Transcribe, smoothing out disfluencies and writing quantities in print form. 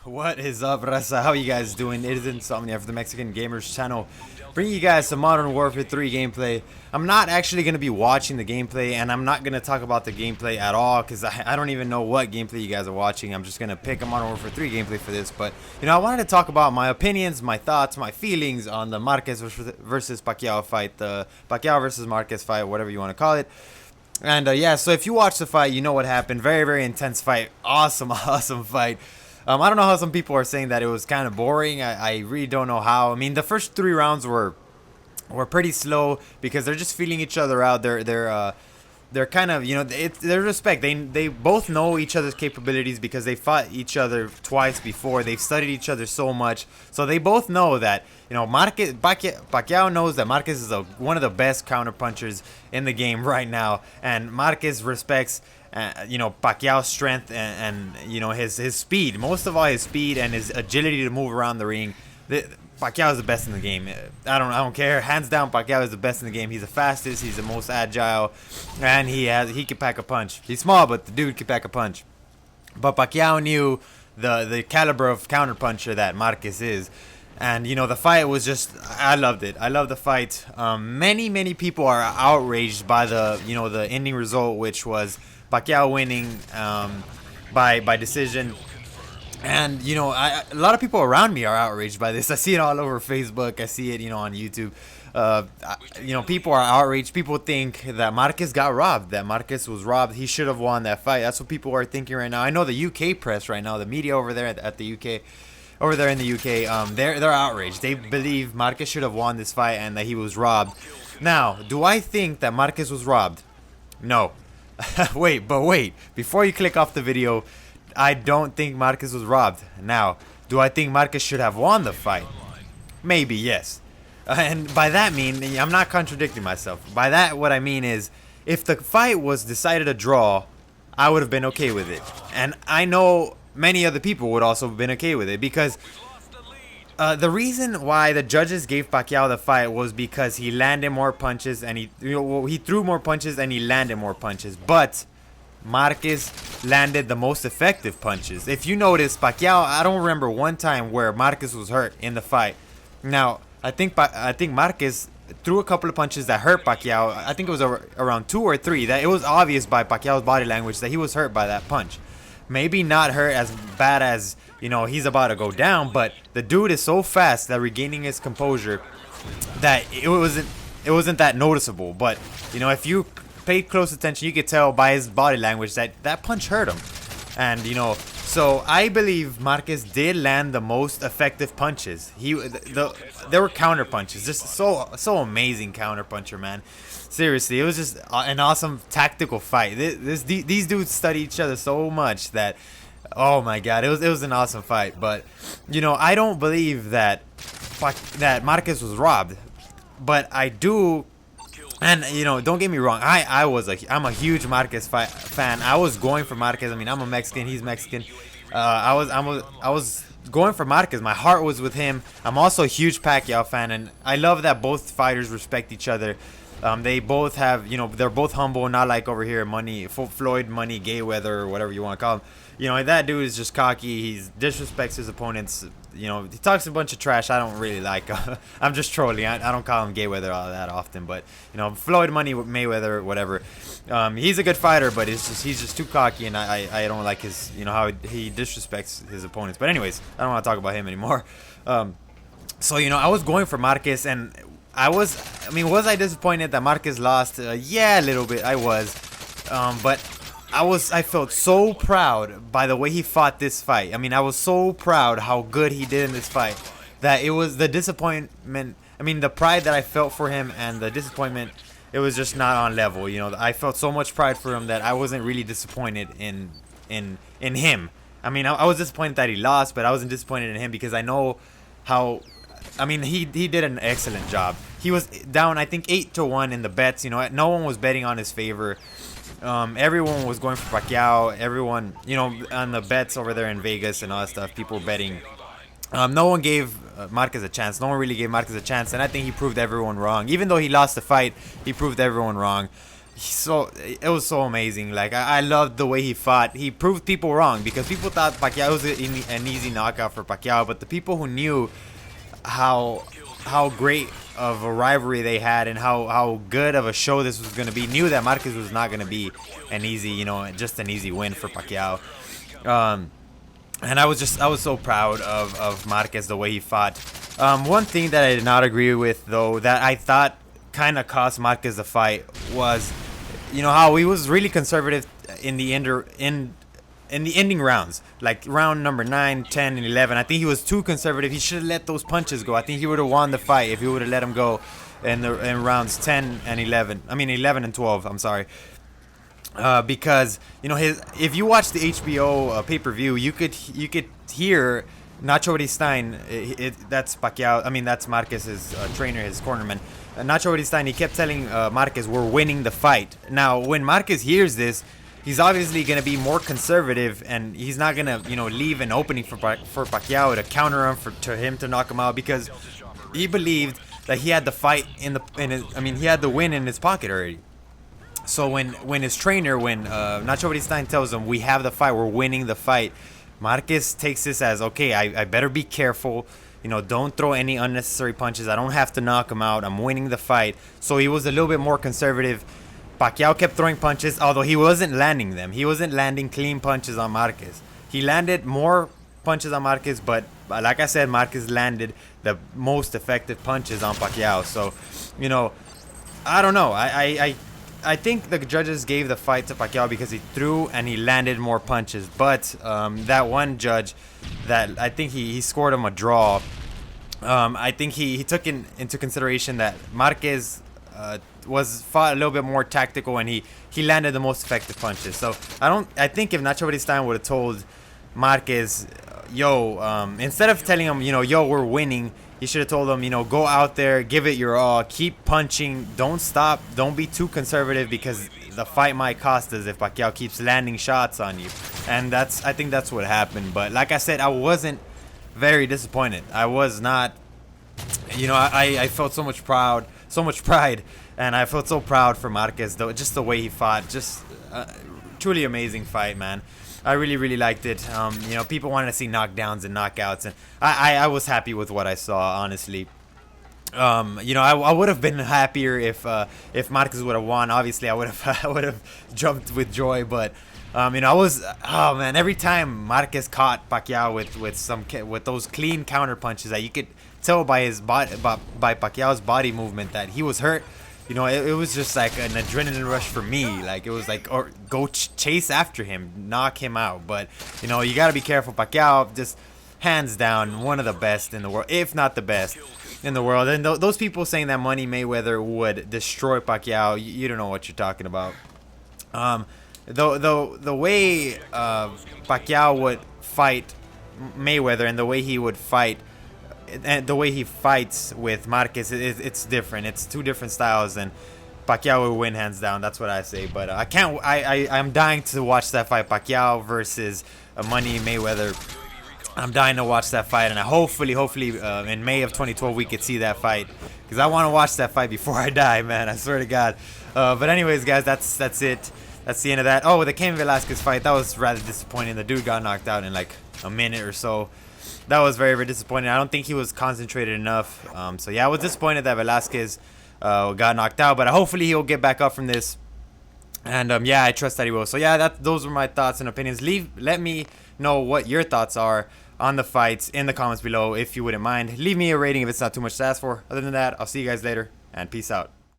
What is up, Raza? How you guys doing? It is Insomnia for the Mexican Gamers channel, bringing you guys some Modern Warfare 3 gameplay. I'm not actually going to be watching the gameplay, and I'm not going to talk about the gameplay at all, because I don't even know what gameplay you guys are watching. I'm just going to pick a Modern Warfare 3 gameplay for this, but, I wanted to talk about my opinions, my thoughts, my feelings on the Marquez versus Pacquiao fight, the Pacquiao versus Marquez fight, whatever you want to call it. And, yeah, so if you watch the fight, you know what happened. Very, very intense fight. Awesome, awesome fight. I don't know how some people are saying that it was kind of boring. I really don't know how. I mean, the first 3 rounds were pretty slow because they're just feeling each other out. They're kind of, it's their respect. They both know each other's capabilities because they fought each other twice before. They've studied each other so much, so they both know that Pacquiao knows that Marquez is one of the best counter punchers in the game right now, and Marquez respects Pacquiao's strength and his speed. Most of all, his speed and his agility to move around the ring. Pacquiao is the best in the game. I don't care. Hands down, Pacquiao is the best in the game. He's the fastest. He's the most agile, and he can pack a punch. He's small, but the dude can pack a punch. But Pacquiao knew the caliber of counter puncher that Marquez is. And the fight was just, I loved it. I love the fight. Many people are outraged by the ending result, which was Pacquiao winning by decision. And a lot of people around me are outraged by this. I see it all over Facebook. I see it on YouTube. People are outraged. People think that Marquez got robbed, that Marquez was robbed. He should have won that fight. That's what people are thinking right now. I know the UK press right now, the media over there at the UK, over there in the UK, they're outraged. They believe Marquez should have won this fight and that he was robbed. Now, do I think that Marquez was robbed? No. Wait. Before you click off the video, I don't think Marquez was robbed. Now, do I think Marquez should have won the fight? Maybe, yes. And by that mean, I'm not contradicting myself. By that, what I mean is, if the fight was decided a draw, I would have been okay with it. And I know many other people would also have been okay with it, because the reason why the judges gave Pacquiao the fight was because he landed more punches and he threw more punches and he landed more punches. But Marquez landed the most effective punches. If you notice, Pacquiao, I don't remember one time where Marquez was hurt in the fight. Now, I think Marquez threw a couple of punches that hurt Pacquiao. I think it was around 2 or 3. That it was obvious by Pacquiao's body language that he was hurt by that punch. Maybe not hurt as bad as, he's about to go down, but the dude is so fast that regaining his composure that it wasn't that noticeable. But, if you paid close attention, you could tell by his body language that punch hurt him. And, so I believe Marquez did land the most effective punches. There were counter punches, just so amazing counter puncher, man. Seriously, it was just an awesome tactical fight. These dudes study each other so much that, oh my god, it was an awesome fight. But I don't believe that Marquez was robbed, but I do. And don't get me wrong, I'm a huge Marquez fan. I was going for Marquez. I mean, I'm a Mexican, he's Mexican. I was going for Marquez. My heart was with him. I'm also a huge Pacquiao fan, and I love that both fighters respect each other. They both have, they're both humble, not like over here, Floyd Money, Mayweather, or whatever you want to call him. That dude is just cocky. He disrespects his opponents. He talks a bunch of trash I don't really like. I'm just trolling. I don't call him Mayweather all that often, but Floyd Money, Mayweather, whatever. He's a good fighter, but he's just too cocky, and I don't like his how he disrespects his opponents. But anyways, I don't want to talk about him anymore. So I was going for Marquez, and was I disappointed that Marquez lost? Yeah, a little bit. I was, but I felt so proud by the way he fought this fight. I was so proud how good he did in this fight that it was the disappointment. The pride that I felt for him and the disappointment, it was just not on level. I felt so much pride for him that I wasn't really disappointed in him. I was disappointed that he lost, but I wasn't disappointed in him because I know how. He did an excellent job. He was down, I think, 8-1 in the bets. No one was betting on his favor. Everyone was going for Pacquiao. Everyone, on the bets over there in Vegas and all that stuff, people were betting. No one gave Marquez a chance. No one really gave Marquez a chance, and I think he proved everyone wrong. Even though he lost the fight, he proved everyone wrong. it was so amazing. Like I loved the way he fought. He proved people wrong because people thought Pacquiao was an easy knockout for Pacquiao, but the people who knew how great of a rivalry they had and how good of a show this was going to be knew that Marquez was not going to be an easy, just an easy win for Pacquiao. And I was so proud of Marquez, the way he fought. One thing that I did not agree with, though, that I thought kind of cost Marquez the fight was, how he was really conservative in the ending rounds, like round number 9, 10, and 11. I think he was too conservative. He should have let those punches go. I think he would have won the fight if he would have let him go in rounds 10 and 11. I mean 11 and 12. I'm sorry. Because if you watch the HBO pay-per-view, you could hear Nacho Stein. That's Pacquiao. I mean, that's Marquez's trainer, his cornerman. Nacho Stein. He kept telling Marquez, "We're winning the fight." Now, when Marquez hears this, he's obviously gonna be more conservative, and he's not gonna leave an opening for Pacquiao to counter him to him to knock him out, because he believed that he had the fight he had the win in his pocket already. So when his trainer, Nacho Stein tells him, "We have the fight, we're winning the fight," Marquez takes this as, okay, I better be careful. Don't throw any unnecessary punches. I don't have to knock him out. I'm winning the fight. So he was a little bit more conservative. Pacquiao kept throwing punches, although he wasn't landing them. He wasn't landing clean punches on Marquez. He landed more punches on Marquez, but like I said, Marquez landed the most effective punches on Pacquiao. So, I don't know. I think the judges gave the fight to Pacquiao because he threw and he landed more punches. But that one judge, that I think he scored him a draw. I think he took into consideration that Marquez was fought a little bit more tactical, and he landed the most effective punches. So I think if Nacho Stein would have told Marquez, instead of telling him, we're winning, he should have told him, go out there, give it your all, keep punching, don't stop, don't be too conservative, because the fight might cost us if Pacquiao keeps landing shots on you. And I think that's what happened. But like I said, I wasn't very disappointed. I was not, I felt so much pride, and I felt so proud for Marquez, though, just the way he fought. Just truly amazing fight, man. I really, really liked it. People wanted to see knockdowns and knockouts, and I was happy with what I saw, honestly. I would have been happier if Marquez would have won. Obviously, I would have jumped with joy, but I was, oh man, every time Marquez caught Pacquiao with those clean counter punches that you could tell by Pacquiao's body movement that he was hurt. It was just like an adrenaline rush for me. Like, it was like, go chase after him, knock him out. But you gotta be careful. Pacquiao, just hands down, one of the best in the world, if not the best in the world. And those people saying that Money Mayweather would destroy Pacquiao, you don't know what you're talking about. The way Pacquiao would fight Mayweather and the way he would fight, and the way he fights with Marquez, it's different. It's two different styles, and Pacquiao will win hands down. That's what I say. But I'm dying to watch that fight, Pacquiao versus Money Mayweather. I'm dying to watch that fight, and hopefully in May of 2012 we could see that fight, because I want to watch that fight before I die, man. I swear to God. But anyways, guys, that's it. That's the end of that. Oh, the Cain Velasquez fight, that was rather disappointing. The dude got knocked out in like a minute or so. That was very, very disappointing. I don't think he was concentrated enough. So yeah, I was disappointed that Velasquez got knocked out, but hopefully he'll get back up from this. And yeah, I trust that he will. So yeah, those were my thoughts and opinions. Let me know what your thoughts are on the fights in the comments below, if you wouldn't mind. Leave me a rating if it's not too much to ask for. Other than that, I'll see you guys later, and peace out.